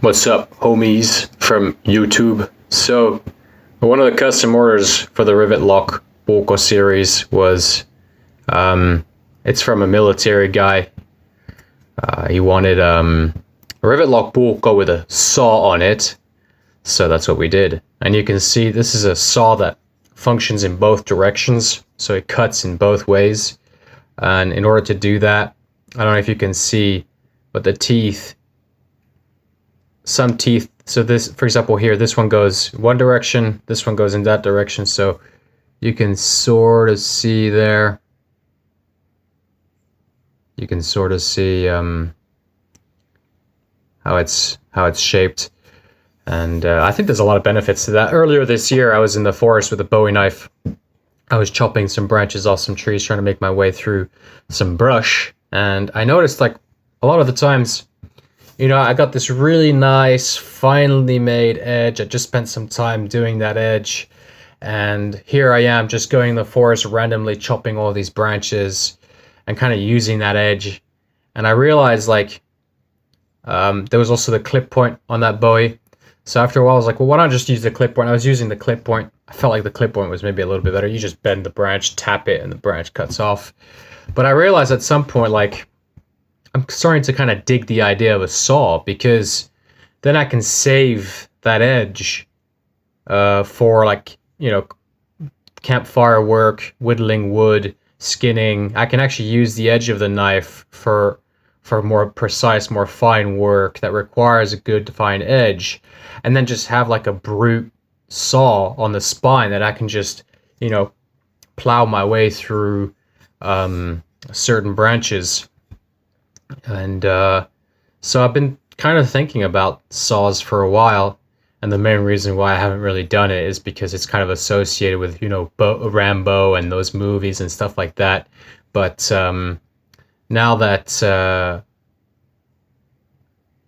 What's up, homies from YouTube? So, one of the custom orders for the Rivet Lock Puukko series was, it's from a military guy. He wanted a Rivet Lock Puukko with a saw on it, so that's what we did. And you can see this is a saw that functions in both directions, so it cuts in both ways. And in order to do that, I don't know if you can see, but the teeth, some teeth, so this, for example here, this one goes one direction, this one goes in that direction, so you can sort of see there. You can sort of see how it's shaped. And I think there's a lot of benefits to that. Earlier this year, I was in the forest with a Bowie knife. I was chopping some branches off some trees, trying to make my way through some brush. And I noticed, like, a lot of the times, you know, I got this really nice, finely made edge. I just spent some time doing that edge. And here I am just going in the forest, randomly chopping all these branches and kind of using that edge. And I realized, like, there was also the clip point on that Bowie. So after a while, I was like, well, why not just use the clip point? I was using the clip point. I felt like the clip point was maybe a little bit better. You just bend the branch, tap it, and the branch cuts off. But I realized at some point, like, I'm starting to kind of dig the idea of a saw, because then I can save that edge for, like, you know, campfire work, whittling wood, skinning. I can actually use the edge of the knife for more precise, more fine work that requires a good defined edge, and then just have like a brute saw on the spine that I can just, you know, plow my way through certain branches. And so I've been kind of thinking about saws for a while, and the main reason why I haven't really done it is because it's kind of associated with, you know, Rambo and those movies and stuff like that. But now that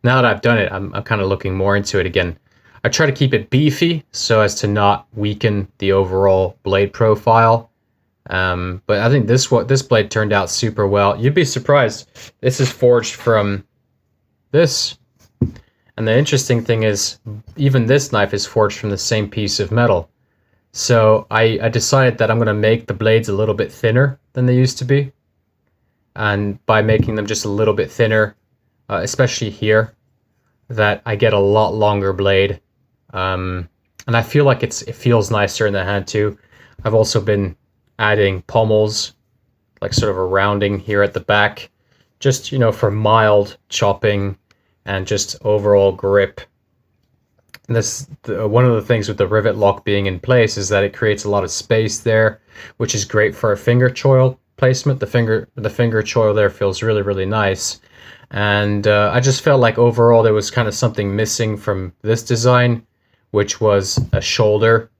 I've done it, I'm kind of looking more into it again. I try to keep it beefy so as to not weaken the overall blade profile. But I think this blade turned out super well. You'd be surprised. This is forged from this. And the interesting thing is, even this knife is forged from the same piece of metal. So I decided that I'm going to make the blades a little bit thinner than they used to be. And by making them just a little bit thinner, especially here, that I get a lot longer blade. And I feel like it feels nicer in the hand too. I've also been adding pommels, like sort of a rounding here at the back, just, you know, for mild chopping and just overall grip. And one of the things with the rivet lock being in place is that it creates a lot of space there, which is great for a finger choil placement. The finger choil there feels really, really nice. And I just felt like overall there was kind of something missing from this design, which was a shoulder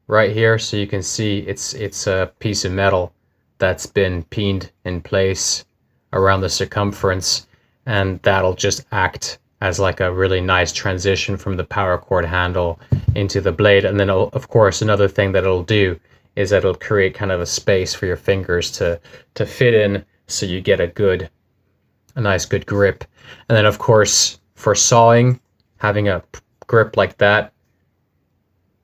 right here. So you can see it's a piece of metal that's been peened in place around the circumference, and that'll just act as like a really nice transition from the paracord handle into the blade. And then, of course, another thing that it'll do is that it'll create kind of a space for your fingers to fit in, so you get a nice good grip. And then, of course, for sawing, having a grip like that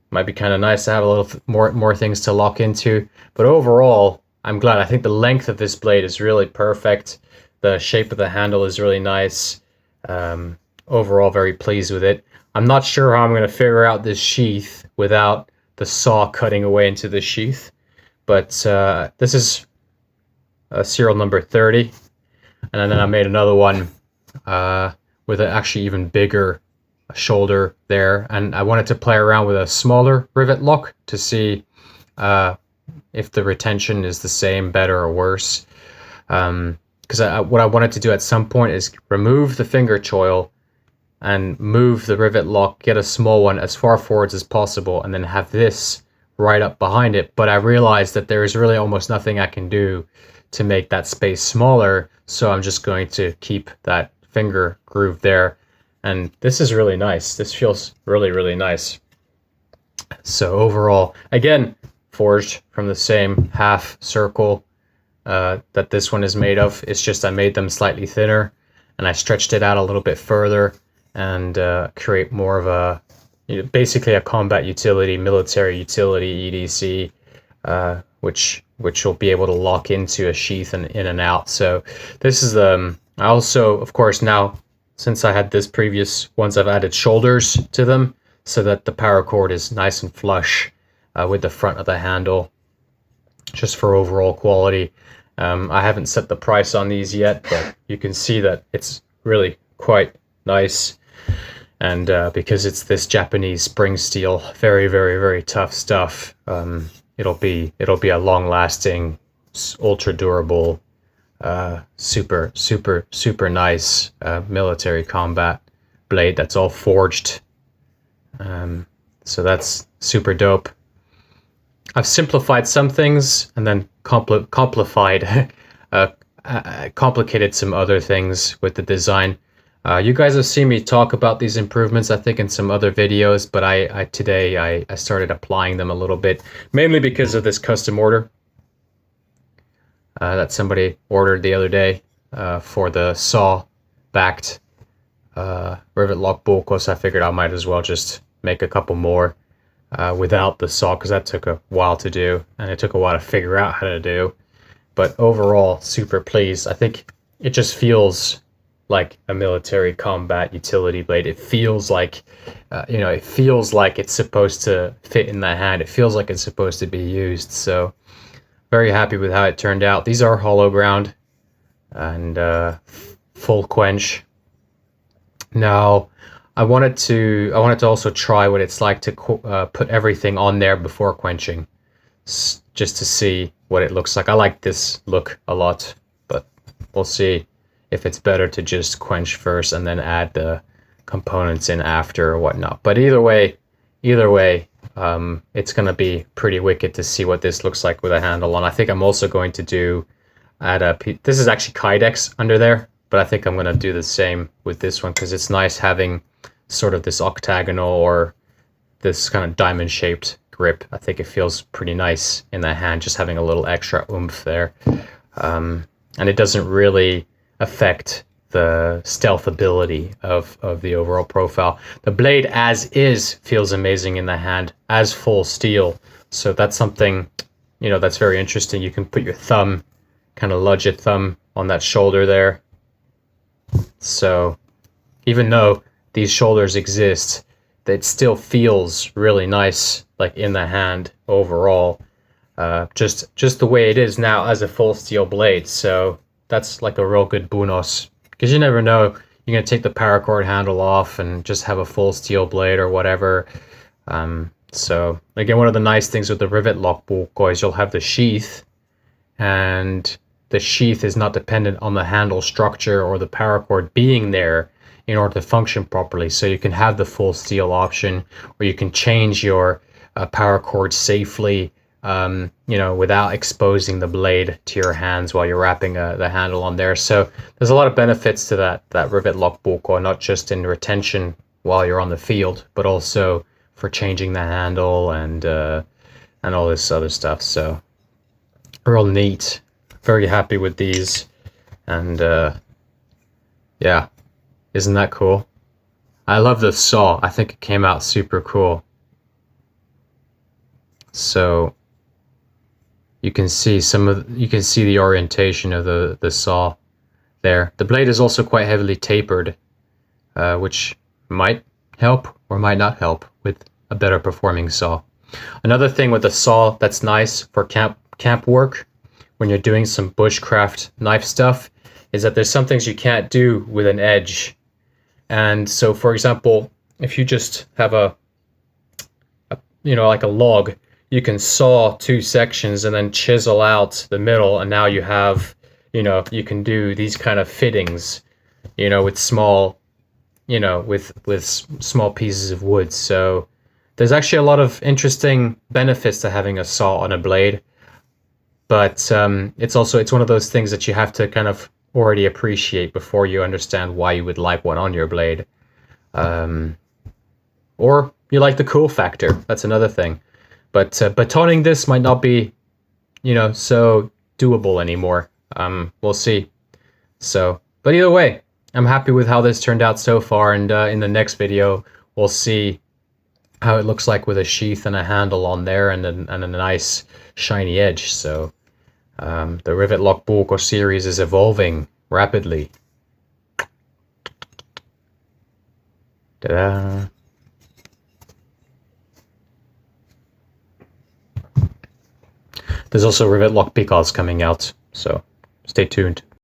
might be kind of nice to have a little more things to lock into. But overall, I'm glad. I think the length of this blade is really perfect. The shape of the handle is really nice. Overall, very pleased with it. I'm not sure how I'm going to figure out this sheath without the saw cutting away into the sheath. But this is serial number 30. And then I made another one with an actually even bigger shoulder there. And I wanted to play around with a smaller rivet lock to see if the retention is the same, better, or worse. Because what I wanted to do at some point is remove the finger choil and move the rivet lock, get a small one as far forwards as possible, and then have this right up behind it. But I realized that there is really almost nothing I can do to make that space smaller, so I'm just going to keep that finger groove there. And this is really nice. This feels really, really nice. So overall, again, forged from the same half circle that this one is made of. It's just I made them slightly thinner, and I stretched it out a little bit further, and create more of a, basically a combat utility, military utility EDC, which will be able to lock into a sheath and in and out. So this is I also, of course, now since I had this previous ones, I've added shoulders to them so that the paracord is nice and flush with the front of the handle, just for overall quality. I haven't set the price on these yet, but you can see that it's really quite nice. And because it's this Japanese spring steel, very, very, very tough stuff, it'll be a long-lasting, ultra durable, super, super, super nice military combat blade that's all forged. So that's super dope. I've simplified some things and then complicated some other things with the design. You guys have seen me talk about these improvements, I think, in some other videos, but today I started applying them a little bit, mainly because of this custom order that somebody ordered the other day for the saw-backed rivet lock Puukko. So I figured I might as well just make a couple more without the saw, because that took a while to do, and it took a while to figure out how to do. But overall, super pleased. I think it just feels like a military combat utility blade. It feels like, it feels like it's supposed to fit in the hand. It feels like it's supposed to be used. So very happy with how it turned out. These are hollow ground and full quench. Now, I wanted to also try what it's like to put everything on there before quenching, just to see what it looks like. I like this look a lot, but we'll see if it's better to just quench first and then add the components in after or whatnot. But either way, it's gonna be pretty wicked to see what this looks like with a handle on. I think I'm also going to this is actually Kydex under there, but I think I'm gonna do the same with this one, because it's nice having sort of this octagonal or this kind of diamond shaped grip. I think it feels pretty nice in the hand, just having a little extra oomph there. And it doesn't really affect the stealth ability of the overall profile. The blade as is feels amazing in the hand as full steel. So that's something, that's very interesting. You can put your thumb, kind of ludge your thumb on that shoulder there. So even though these shoulders exist, it still feels really nice, like in the hand overall, just the way it is now as a full steel blade. So that's like a real good bonus, because you never know, you're gonna take the paracord handle off and just have a full steel blade or whatever. So again, one of the nice things with the rivet lock Puukko is you'll have the sheath, and the sheath is not dependent on the handle structure or the paracord being there in order to function properly. So you can have the full steel option, or you can change your paracord safely, without exposing the blade to your hands while you're wrapping the handle on there. So there's a lot of benefits to that rivet lock Puukko, not just in retention while you're on the field, but also for changing the handle and all this other stuff. So real neat. Very happy with these, and yeah. Isn't that cool? I love the saw. I think it came out super cool. So you can see the orientation of the saw there. The blade is also quite heavily tapered, which might help or might not help with a better performing saw. Another thing with the saw that's nice for camp work, when you're doing some bushcraft knife stuff, is that there's some things you can't do with an edge. And so, for example, if you just have like a log, you can saw two sections and then chisel out the middle, and now you have, you can do these kind of fittings, with small, with small pieces of wood. So there's actually a lot of interesting benefits to having a saw on a blade, but it's one of those things that you have to kind of already appreciate before you understand why you would like one on your blade, or you like the cool factor. That's another thing. But toning this might not be, so doable anymore. We'll see. So, but either way, I'm happy with how this turned out so far, and in the next video, we'll see how it looks like with a sheath and a handle on there, and a nice shiny edge. So the Rivet Lock Puukko series is evolving rapidly. Ta-da! There's also Rivet Lock Picals coming out, so stay tuned.